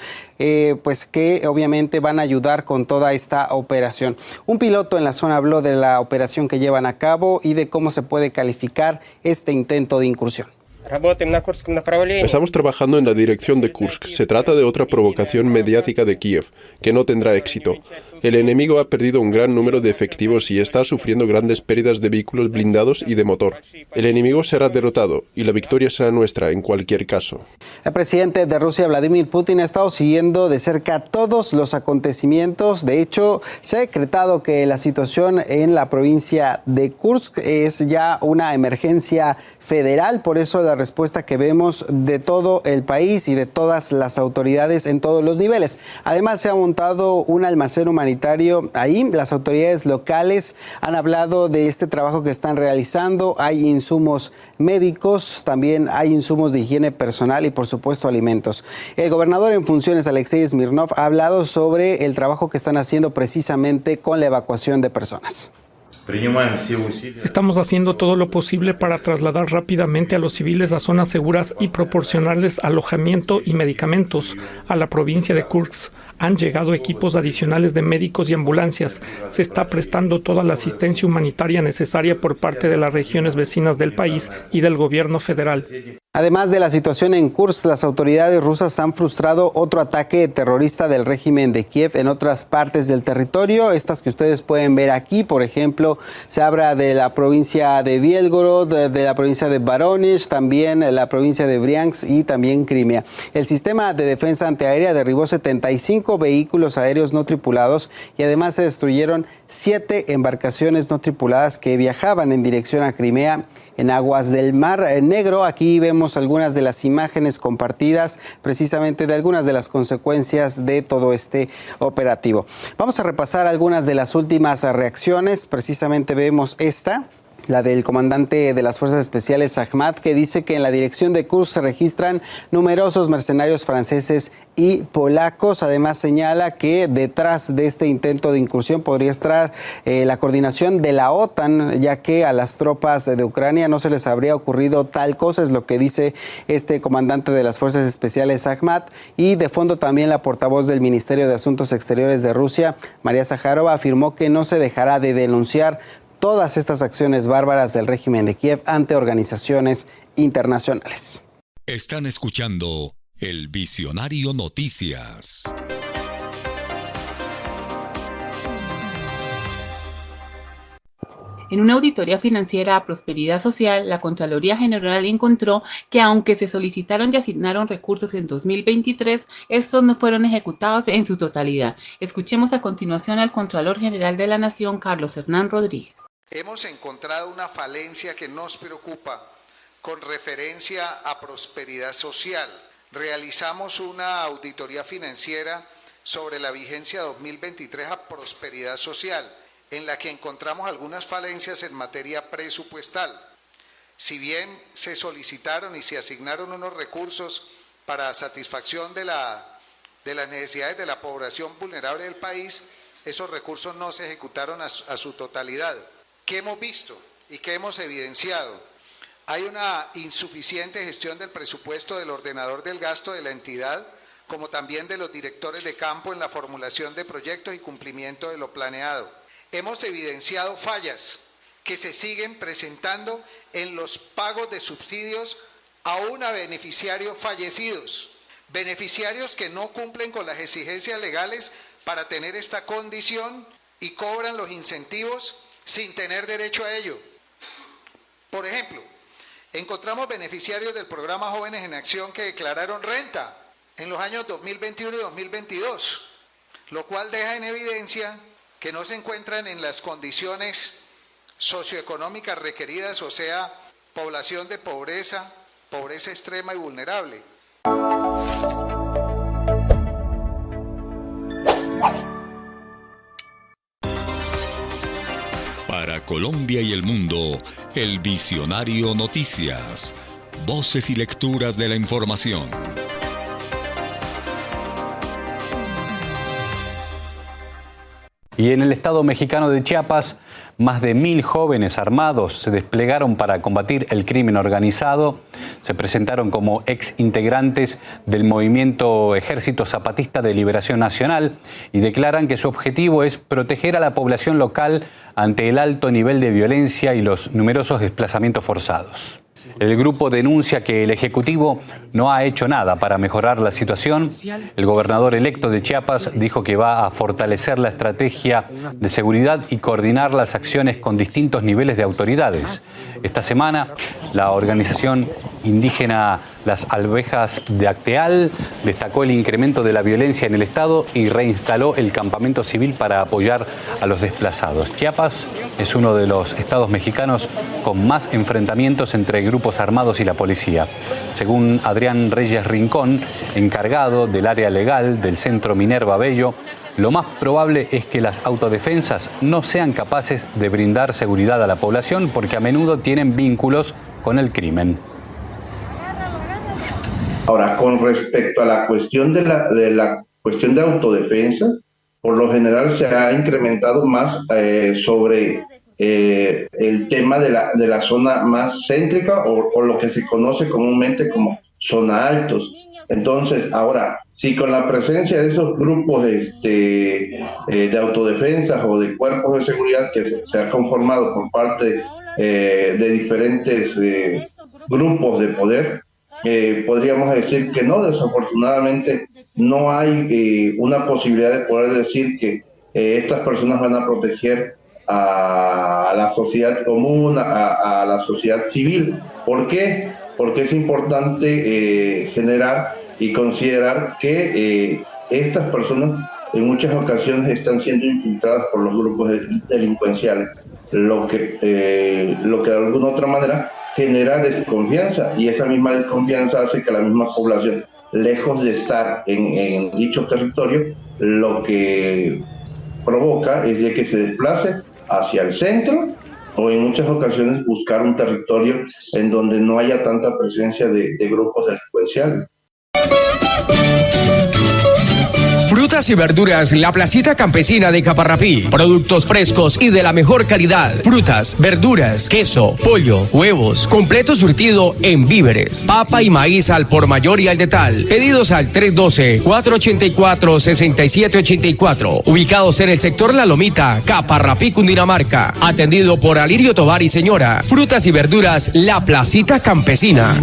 pues que obviamente van a ayudar con toda esta operación. Un piloto en la zona habló de la operación que llevan a cabo y de cómo se puede calificar este intento de incursión. Estamos trabajando en la dirección de Kursk. Se trata de otra provocación mediática de Kiev, que no tendrá éxito. El enemigo ha perdido un gran número de efectivos y está sufriendo grandes pérdidas de vehículos blindados y de motor. El enemigo será derrotado y la victoria será nuestra en cualquier caso. El presidente de Rusia, Vladimir Putin, ha estado siguiendo de cerca todos los acontecimientos. De hecho, se ha decretado que la situación en la provincia de Kursk es ya una emergencia federal, por eso la respuesta que vemos de todo el país y de todas las autoridades en todos los niveles. Además, se ha montado un almacén humanitario ahí. Las autoridades locales han hablado de este trabajo que están realizando. Hay insumos médicos, también hay insumos de higiene personal y, por supuesto, alimentos. El gobernador en funciones, Alexei Smirnov, ha hablado sobre el trabajo que están haciendo precisamente con la evacuación de personas. Estamos haciendo todo lo posible para trasladar rápidamente a los civiles a zonas seguras y proporcionarles alojamiento y medicamentos. A la provincia de Kursk han llegado equipos adicionales de médicos y ambulancias. Se está prestando toda la asistencia humanitaria necesaria por parte de las regiones vecinas del país y del gobierno federal. Además de la situación en Kursk, las autoridades rusas han frustrado otro ataque terrorista del régimen de Kiev en otras partes del territorio. Estas que ustedes pueden ver aquí, por ejemplo, se habla de la provincia de Bielgorod, de la provincia de Voronezh, también la provincia de Briansk y también Crimea. El sistema de defensa antiaérea derribó 75 vehículos aéreos no tripulados y además se destruyeron 7 embarcaciones no tripuladas que viajaban en dirección a Crimea en aguas del Mar Negro. Aquí vemos algunas de las imágenes compartidas precisamente de algunas de las consecuencias de todo este operativo. Vamos a repasar algunas de las últimas reacciones. Precisamente vemos esta, la del comandante de las Fuerzas Especiales Ahmad, que dice que en la dirección de Kursk se registran numerosos mercenarios franceses y polacos. Además señala que detrás de este intento de incursión podría estar la coordinación de la OTAN, ya que a las tropas de Ucrania no se les habría ocurrido tal cosa, es lo que dice este comandante de las Fuerzas Especiales Ahmad. Y de fondo también la portavoz del Ministerio de Asuntos Exteriores de Rusia, María Zaharova, afirmó que no se dejará de denunciar todas estas acciones bárbaras del régimen de Kiev ante organizaciones internacionales. Están escuchando El Visionario Noticias. En una auditoría financiera a Prosperidad Social, la Contraloría General encontró que aunque se solicitaron y asignaron recursos en 2023, estos no fueron ejecutados en su totalidad. Escuchemos a continuación al Contralor General de la Nación, Carlos Hernán Rodríguez. Hemos encontrado una falencia que nos preocupa con referencia a Prosperidad Social. Realizamos una auditoría financiera sobre la vigencia 2023 a Prosperidad Social, en la que encontramos algunas falencias en materia presupuestal. Si bien se solicitaron y se asignaron unos recursos para satisfacción de las necesidades de la población vulnerable del país, esos recursos no se ejecutaron a su totalidad. ¿Qué hemos visto? y que hemos evidenciado. Hay una insuficiente gestión del presupuesto del ordenador del gasto de la entidad, como también de los directores de campo en la formulación de proyectos y cumplimiento de lo planeado. Hemos evidenciado fallas que se siguen presentando en los pagos de subsidios aún a beneficiarios fallecidos, beneficiarios que no cumplen con las exigencias legales para tener esta condición y cobran los incentivos sin tener derecho a ello. Por ejemplo, encontramos beneficiarios del programa Jóvenes en Acción que declararon renta en los años 2021 y 2022, lo cual deja en evidencia que no se encuentran en las condiciones socioeconómicas requeridas, o sea, población de pobreza, pobreza extrema y vulnerable. Para Colombia y el mundo, El Visionario Noticias. Voces y lecturas de la información. Y en el estado mexicano de Chiapas, más de 1.000 jóvenes armados se desplegaron para combatir el crimen organizado. Se presentaron como ex integrantes del movimiento Ejército Zapatista de Liberación Nacional y declaran que su objetivo es proteger a la población local ante el alto nivel de violencia y los numerosos desplazamientos forzados. El grupo denuncia que el Ejecutivo no ha hecho nada para mejorar la situación. El gobernador electo de Chiapas dijo que va a fortalecer la estrategia de seguridad y coordinar las acciones con distintos niveles de autoridades. Esta semana, la organización indígena Las Abejas de Acteal destacó el incremento de la violencia en el estado y reinstaló el campamento civil para apoyar a los desplazados. Chiapas es uno de los estados mexicanos con más enfrentamientos entre grupos armados y la policía. Según Adrián Reyes Rincón, encargado del área legal del Centro Minerva Bello, lo más probable es que las autodefensas no sean capaces de brindar seguridad a la población porque a menudo tienen vínculos con el crimen. Ahora, con respecto a la cuestión de la cuestión de autodefensa, por lo general se ha incrementado más sobre el tema de la zona más céntrica o lo que se conoce comúnmente como zona altos. Entonces, ahora, si con la presencia de esos grupos de autodefensas o de cuerpos de seguridad que se han conformado por parte de diferentes grupos de poder, podríamos decir que no, desafortunadamente no hay una posibilidad de poder decir que estas personas van a proteger a la sociedad común, a la sociedad civil. ¿Por qué? Porque es importante generar y considerar que estas personas en muchas ocasiones están siendo infiltradas por los grupos delincuenciales, lo que de alguna otra manera genera desconfianza, y esa misma desconfianza hace que la misma población, lejos de estar en dicho territorio, lo que provoca es de que se desplace hacia el centro o en muchas ocasiones buscar un territorio en donde no haya tanta presencia de grupos delincuenciales. Frutas y verduras, la placita campesina de Caparrapí. Productos frescos y de la mejor calidad. Frutas, verduras, queso, pollo, huevos. Completo surtido en víveres. Papa y maíz al por mayor y al detal. Pedidos al 312-484-6784. Ubicados en el sector La Lomita, Caparrapí, Cundinamarca. Atendido por Alirio Tovar y señora. Frutas y verduras, la placita campesina.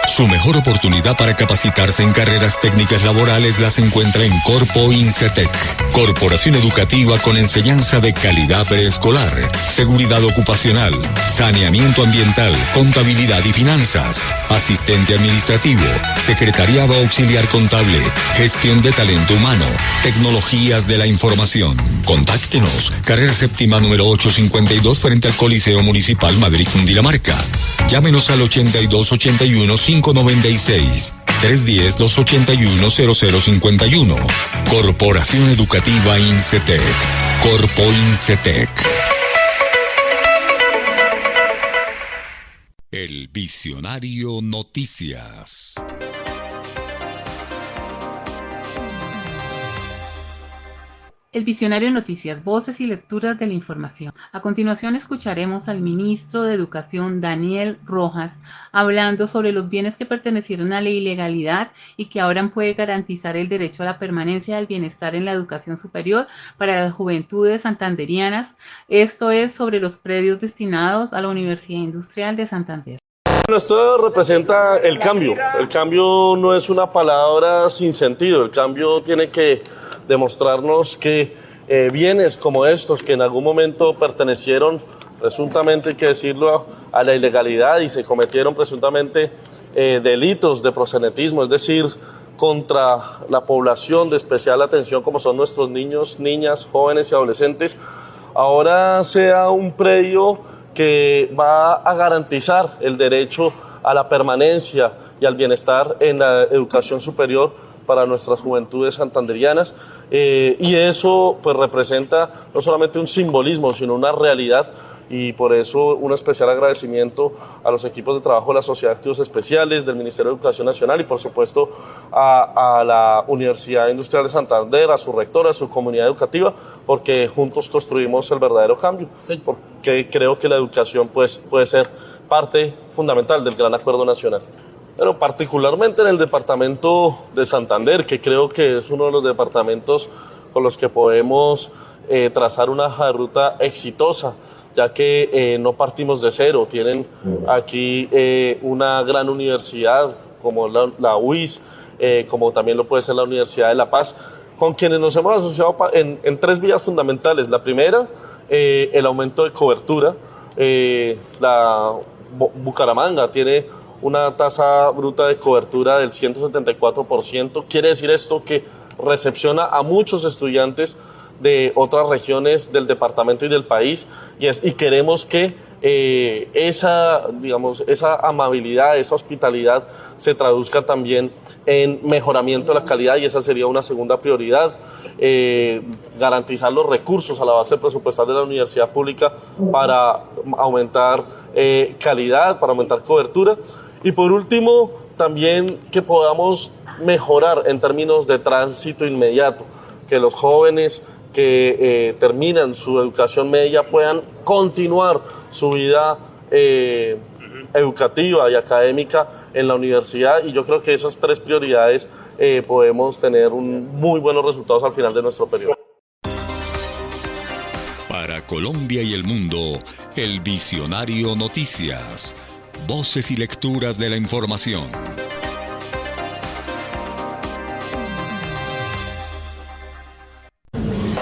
Su mejor oportunidad para capacitarse en carreras técnicas laborales las encuentra en Corpo Incetec, corporación educativa con enseñanza de calidad preescolar, seguridad ocupacional, saneamiento ambiental, contabilidad y finanzas, asistente administrativo, secretariado auxiliar contable, gestión de talento humano, tecnologías de la información. Contáctenos, carrera séptima número 852 frente al Coliseo Municipal Madrid, Cundinamarca. Llámenos al 8281-596, 310-281-0051. Corporación Educativa Incetec. Corpo Incetec. El Visionario Noticias. El Visionario Noticias, voces y lecturas de la información. A continuación escucharemos al ministro de Educación, Daniel Rojas, hablando sobre los bienes que pertenecieron a la ilegalidad y que ahora puede garantizar el derecho a la permanencia del bienestar en la educación superior para las juventudes santanderianas. Esto es sobre los predios destinados a la Universidad Industrial de Santander. Esto representa el cambio. El cambio no es una palabra sin sentido. El cambio tiene que demostrarnos que bienes como estos, que en algún momento pertenecieron, presuntamente hay que decirlo, a la ilegalidad y se cometieron presuntamente delitos de proxenetismo, es decir, contra la población de especial atención como son nuestros niños, niñas, jóvenes y adolescentes, ahora sea un predio que va a garantizar el derecho a la permanencia y al bienestar en la educación superior para nuestras juventudes santanderianas, y eso pues representa no solamente un simbolismo, sino una realidad, y por eso un especial agradecimiento a los equipos de trabajo de la Sociedad de Activos Especiales, del Ministerio de Educación Nacional y por supuesto a la Universidad Industrial de Santander, a su rectora, a su comunidad educativa, porque juntos construimos el verdadero cambio, porque creo que la educación pues, puede ser parte fundamental del gran acuerdo nacional. Pero particularmente en el departamento de Santander, que creo que es uno de los departamentos con los que podemos trazar una hoja de ruta exitosa, ya que no partimos de cero. Tienen aquí una gran universidad como la UIS, como también lo puede ser la Universidad de La Paz, con quienes nos hemos asociado en tres vías fundamentales. La primera, el aumento de cobertura. La Bucaramanga tiene una tasa bruta de cobertura del 174%. Quiere decir esto que recepciona a muchos estudiantes de otras regiones del departamento y del país, y queremos que esa amabilidad, esa hospitalidad se traduzca también en mejoramiento de la calidad, y esa sería una segunda prioridad, garantizar los recursos a la base presupuestal de la universidad pública para aumentar calidad, para aumentar cobertura, y por último también que podamos mejorar en términos de tránsito inmediato, que los jóvenes que terminan su educación media puedan continuar su vida educativa y académica en la universidad, y yo creo que esas tres prioridades podemos tener muy buenos resultados al final de nuestro periodo. Para Colombia y el mundo, el Visionario Noticias, voces y lecturas de la información.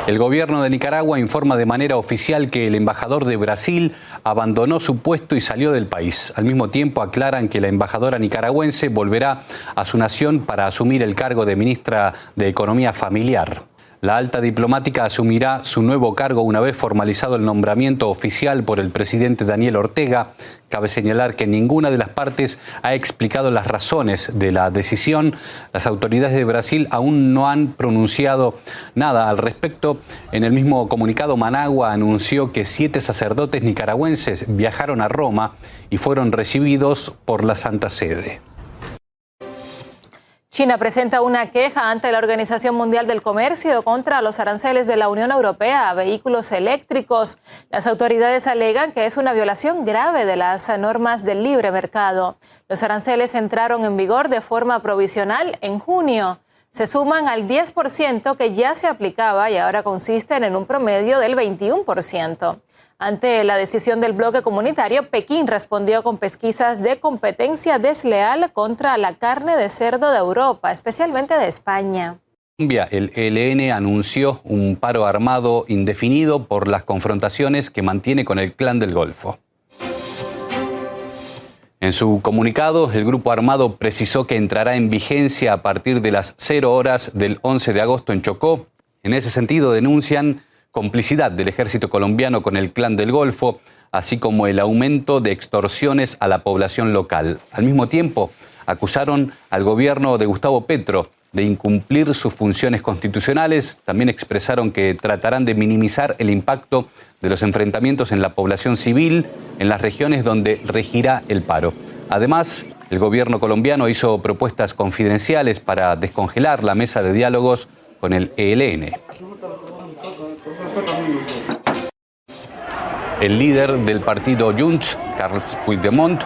El gobierno de Nicaragua informa de manera oficial que el embajador de Brasil abandonó su puesto y salió del país. Al mismo tiempo aclaran que la embajadora nicaragüense volverá a su nación para asumir el cargo de ministra de Economía Familiar. La alta diplomática asumirá su nuevo cargo una vez formalizado el nombramiento oficial por el presidente Daniel Ortega. Cabe señalar que ninguna de las partes ha explicado las razones de la decisión. Las autoridades de Brasil aún no han pronunciado nada al respecto. En el mismo comunicado, Managua anunció que 7 sacerdotes nicaragüenses viajaron a Roma y fueron recibidos por la Santa Sede. China presenta una queja ante la Organización Mundial del Comercio contra los aranceles de la Unión Europea a vehículos eléctricos. Las autoridades alegan que es una violación grave de las normas del libre mercado. Los aranceles entraron en vigor de forma provisional en junio. Se suman al 10% que ya se aplicaba y ahora consisten en un promedio del 21%. Ante la decisión del bloque comunitario, Pekín respondió con pesquisas de competencia desleal contra la carne de cerdo de Europa, especialmente de España. Colombia, el ELN anunció un paro armado indefinido por las confrontaciones que mantiene con el Clan del Golfo. En su comunicado, el grupo armado precisó que entrará en vigencia a partir de las 0 horas del 11 de agosto en Chocó. En ese sentido, denuncian complicidad del ejército colombiano con el Clan del Golfo, así como el aumento de extorsiones a la población local. Al mismo tiempo, acusaron al gobierno de Gustavo Petro de incumplir sus funciones constitucionales. También expresaron que tratarán de minimizar el impacto de los enfrentamientos en la población civil en las regiones donde regirá el paro. Además, el gobierno colombiano hizo propuestas confidenciales para descongelar la mesa de diálogos con el ELN. El líder del partido Junts, Carles Puigdemont,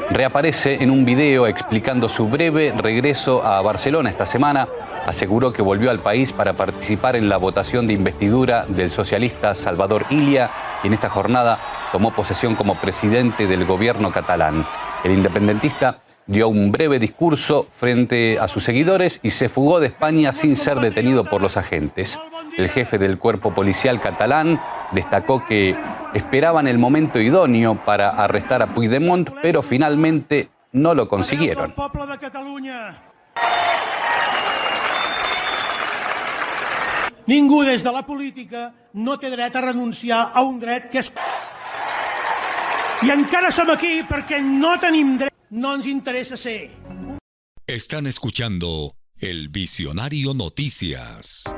reaparece en un video explicando su breve regreso a Barcelona esta semana. Aseguró que volvió al país para participar en la votación de investidura del socialista Salvador Illa y en esta jornada tomó posesión como presidente del gobierno catalán. El independentista dio un breve discurso frente a sus seguidores y se fugó de España sin ser detenido por los agentes. El jefe del cuerpo policial catalán destacó que esperaban el momento idóneo para arrestar a Puigdemont, pero finalmente no lo consiguieron. Ningú des de la política no té dret a renunciar a un dret que és... I encara som aquí perquè no tenim dret, no ens interessa ser. Están escuchando El Visionario Noticias.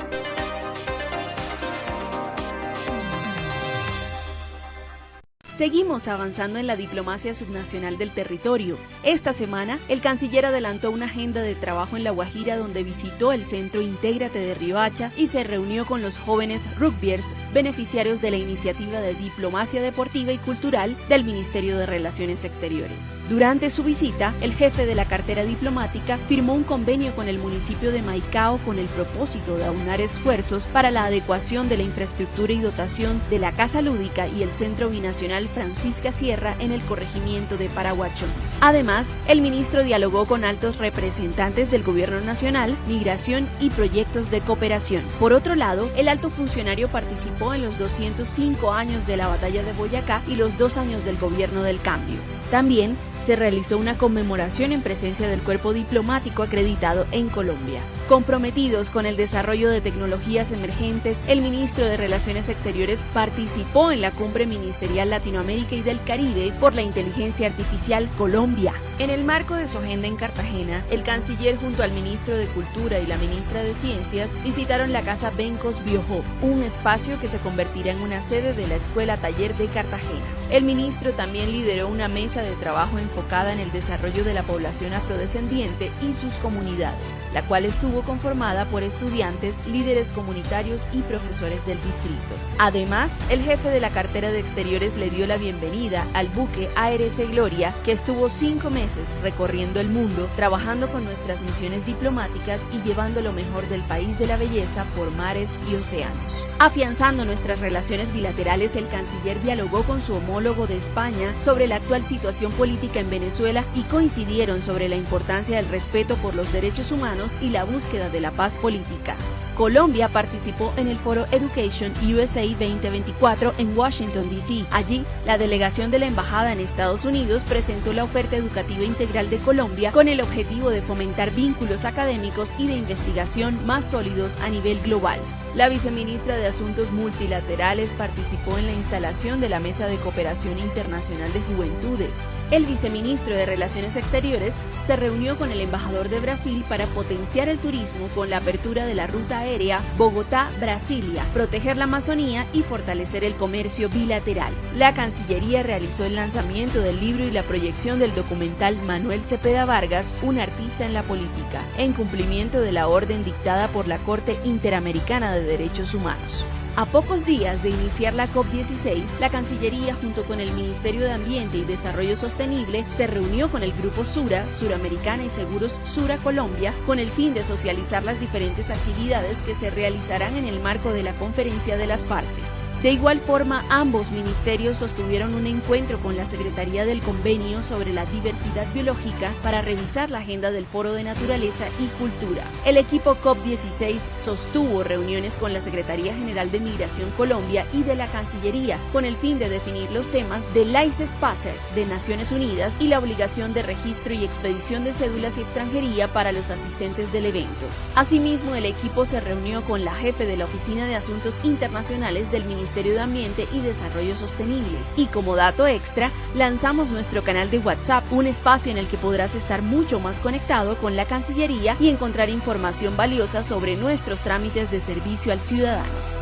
Seguimos avanzando en la diplomacia subnacional del territorio. Esta semana, el canciller adelantó una agenda de trabajo en La Guajira donde visitó el centro Intégrate de Riohacha y se reunió con los jóvenes rugbyers beneficiarios de la iniciativa de diplomacia deportiva y cultural del Ministerio de Relaciones Exteriores. Durante su visita, el jefe de la cartera diplomática firmó un convenio con el municipio de Maicao con el propósito de aunar esfuerzos para la adecuación de la infraestructura y dotación de la Casa Lúdica y el Centro Binacional Francisca Sierra en el corregimiento de Paraguachón. Además, el ministro dialogó con altos representantes del Gobierno Nacional, Migración y proyectos de cooperación. Por otro lado, el alto funcionario participó en los 205 años de la Batalla de Boyacá y los 2 años del Gobierno del Cambio. También se realizó una conmemoración en presencia del cuerpo diplomático acreditado en Colombia. Comprometidos con el desarrollo de tecnologías emergentes, el ministro de Relaciones Exteriores participó en la Cumbre Ministerial Latinoamérica y del Caribe por la Inteligencia Artificial Colombia. En el marco de su agenda en Cartagena, el canciller junto al ministro de Cultura y la ministra de Ciencias visitaron la Casa Bencos Biojó, un espacio que se convertirá en una sede de la Escuela Taller de Cartagena. El ministro también lideró una mesa de trabajo enfocada en el desarrollo de la población afrodescendiente y sus comunidades, la cual estuvo conformada por estudiantes, líderes comunitarios y profesores del distrito. Además, el jefe de la cartera de Exteriores le dio la bienvenida al buque ARS Gloria, que estuvo 5 meses recorriendo el mundo, trabajando con nuestras misiones diplomáticas y llevando lo mejor del país de la belleza por mares y océanos. Afianzando nuestras relaciones bilaterales, el canciller dialogó con su homólogo de España sobre la actual situación política en Venezuela y coincidieron sobre la importancia del respeto por los derechos humanos y la búsqueda de la paz política. Colombia participó en el foro Education USA 2024 en Washington, D.C. Allí, la delegación de la Embajada en Estados Unidos presentó la oferta educativa integral de Colombia con el objetivo de fomentar vínculos académicos y de investigación más sólidos a nivel global. La viceministra de Asuntos Multilaterales participó en la instalación de la Mesa de Cooperación Internacional de Juventudes. El viceministro de Relaciones Exteriores se reunió con el embajador de Brasil para potenciar el turismo con la apertura de la ruta aérea Bogotá-Brasilia, proteger la Amazonía y fortalecer el comercio bilateral. La Cancillería realizó el lanzamiento del libro y la proyección del documental Manuel Cepeda Vargas, un artista en la política, en cumplimiento de la orden dictada por la Corte Interamericana de Derechos Humanos. A pocos días de iniciar la COP16, la Cancillería junto con el Ministerio de Ambiente y Desarrollo Sostenible se reunió con el Grupo Sura, Suramericana y Seguros Sura Colombia, con el fin de socializar las diferentes actividades que se realizarán en el marco de la Conferencia de las Partes. De igual forma, ambos ministerios sostuvieron un encuentro con la Secretaría del Convenio sobre la Diversidad Biológica para revisar la agenda del Foro de Naturaleza y Cultura. El equipo COP16 sostuvo reuniones con la Secretaría General de Migración Colombia y de la Cancillería, con el fin de definir los temas del Laissez-Passer de Naciones Unidas y la obligación de registro y expedición de cédulas y extranjería para los asistentes del evento. Asimismo, el equipo se reunió con la jefe de la Oficina de Asuntos Internacionales del Ministerio de Ambiente y Desarrollo Sostenible. Y como dato extra, lanzamos nuestro canal de WhatsApp, un espacio en el que podrás estar mucho más conectado con la Cancillería y encontrar información valiosa sobre nuestros trámites de servicio al ciudadano.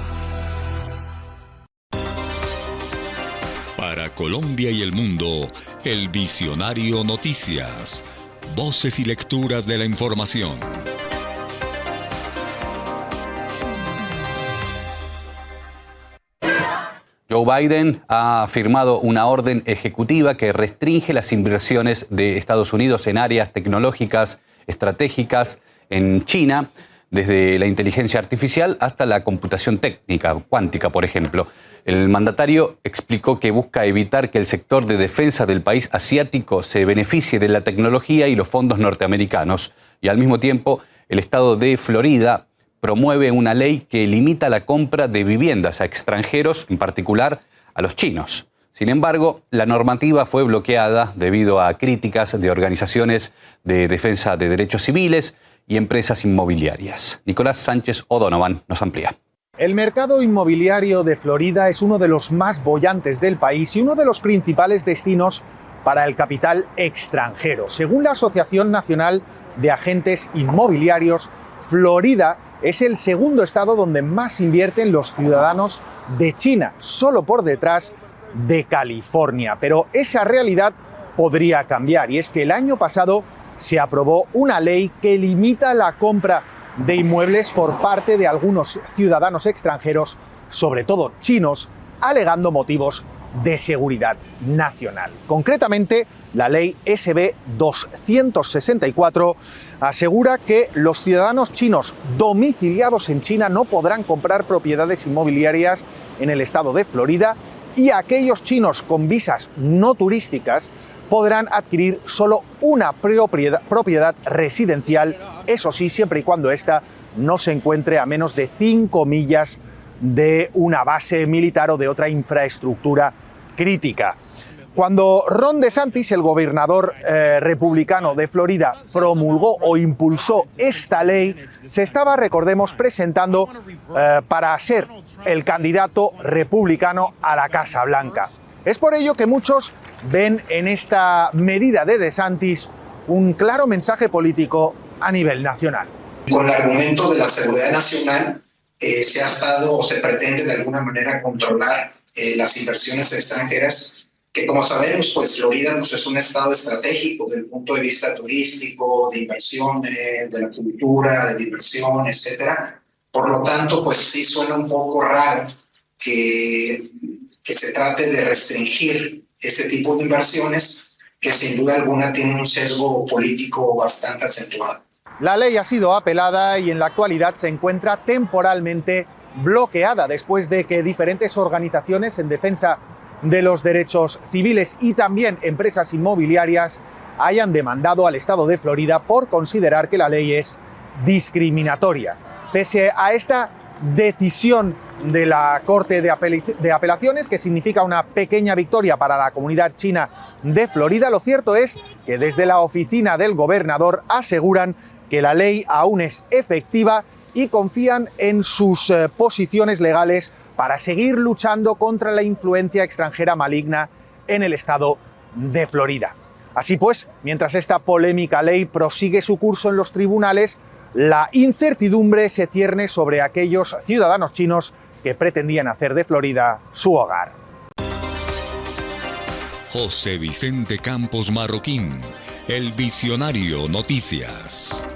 Para Colombia y el mundo, El Visionario Noticias. Voces y lecturas de la información. Joe Biden ha firmado una orden ejecutiva que restringe las inversiones de Estados Unidos en áreas tecnológicas estratégicas en China, desde la inteligencia artificial hasta la computación técnica, cuántica, por ejemplo. El mandatario explicó que busca evitar que el sector de defensa del país asiático se beneficie de la tecnología y los fondos norteamericanos. Y al mismo tiempo, el estado de Florida promueve una ley que limita la compra de viviendas a extranjeros, en particular a los chinos. Sin embargo, la normativa fue bloqueada debido a críticas de organizaciones de defensa de derechos civiles y empresas inmobiliarias. Nicolás Sánchez O'Donovan nos amplía. El mercado inmobiliario de Florida es uno de los más bollantes del país y uno de los principales destinos para el capital extranjero. Según la Asociación Nacional de Agentes Inmobiliarios, Florida es el segundo estado donde más invierten los ciudadanos de China, solo por detrás de California. Pero esa realidad podría cambiar, y es que el año pasado se aprobó una ley que limita la compra de inmuebles por parte de algunos ciudadanos extranjeros, sobre todo chinos, alegando motivos de seguridad nacional. Concretamente, la ley SB 264 asegura que los ciudadanos chinos domiciliados en China no podrán comprar propiedades inmobiliarias en el estado de Florida, y aquellos chinos con visas no turísticas podrán adquirir solo una propiedad residencial, eso sí, siempre y cuando ésta no se encuentre a menos de 5 millas de una base militar o de otra infraestructura crítica. Cuando Ron DeSantis, el gobernador republicano de Florida, promulgó o impulsó esta ley, se estaba, recordemos, presentando para ser el candidato republicano a la Casa Blanca. Es por ello que muchos ven en esta medida de DeSantis un claro mensaje político a nivel nacional. Con el argumento de la seguridad nacional se ha estado o se pretende de alguna manera controlar las inversiones extranjeras, que como sabemos, pues Florida pues, es un estado estratégico desde el punto de vista turístico, de inversión, de la cultura, de diversión, etcétera. Por lo tanto, pues sí suena un poco raro que se trate de restringir este tipo de inversiones que sin duda alguna tienen un sesgo político bastante acentuado. La ley ha sido apelada y en la actualidad se encuentra temporalmente bloqueada después de que diferentes organizaciones en defensa de los derechos civiles y también empresas inmobiliarias hayan demandado al estado de Florida por considerar que la ley es discriminatoria. Pese a esta decisión de la Corte de Apelaciones, que significa una pequeña victoria para la comunidad china de Florida, lo cierto es que desde la oficina del gobernador aseguran que la ley aún es efectiva y confían en sus posiciones legales para seguir luchando contra la influencia extranjera maligna en el estado de Florida. Así pues, mientras esta polémica ley prosigue su curso en los tribunales, la incertidumbre se cierne sobre aquellos ciudadanos chinos que pretendían hacer de Florida su hogar. José Vicente Campos Marroquín, El Visionario Noticias.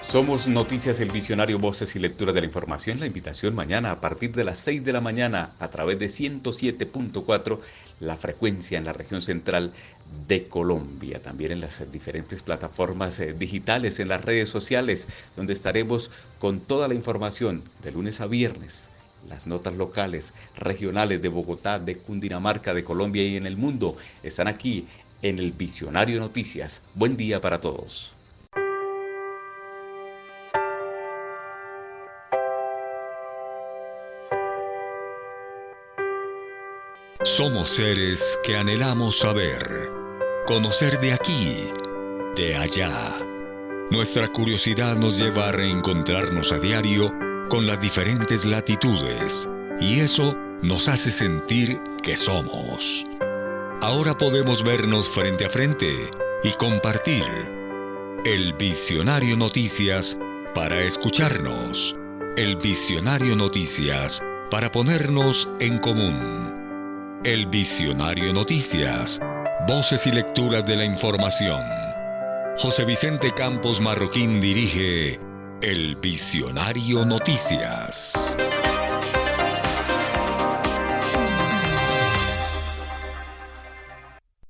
Somos Noticias El Visionario, voces y lectura de la información. La invitación mañana a partir de las 6 de la mañana a través de 107.4, la frecuencia en la región central de Colombia. También en las diferentes plataformas digitales, en las redes sociales, donde estaremos con toda la información de lunes a viernes. Las notas locales, regionales de Bogotá, de Cundinamarca, de Colombia y en el mundo están aquí en El Visionario Noticias. Buen día para todos. Somos seres que anhelamos saber, conocer de aquí, de allá. Nuestra curiosidad nos lleva a reencontrarnos a diario con las diferentes latitudes, y eso nos hace sentir que somos. Ahora podemos vernos frente a frente y compartir. El Visionario Noticias para escucharnos. El Visionario Noticias para ponernos en común. El Visionario Noticias, voces y lecturas de la información. José Vicente Campos Marroquín dirige El Visionario Noticias.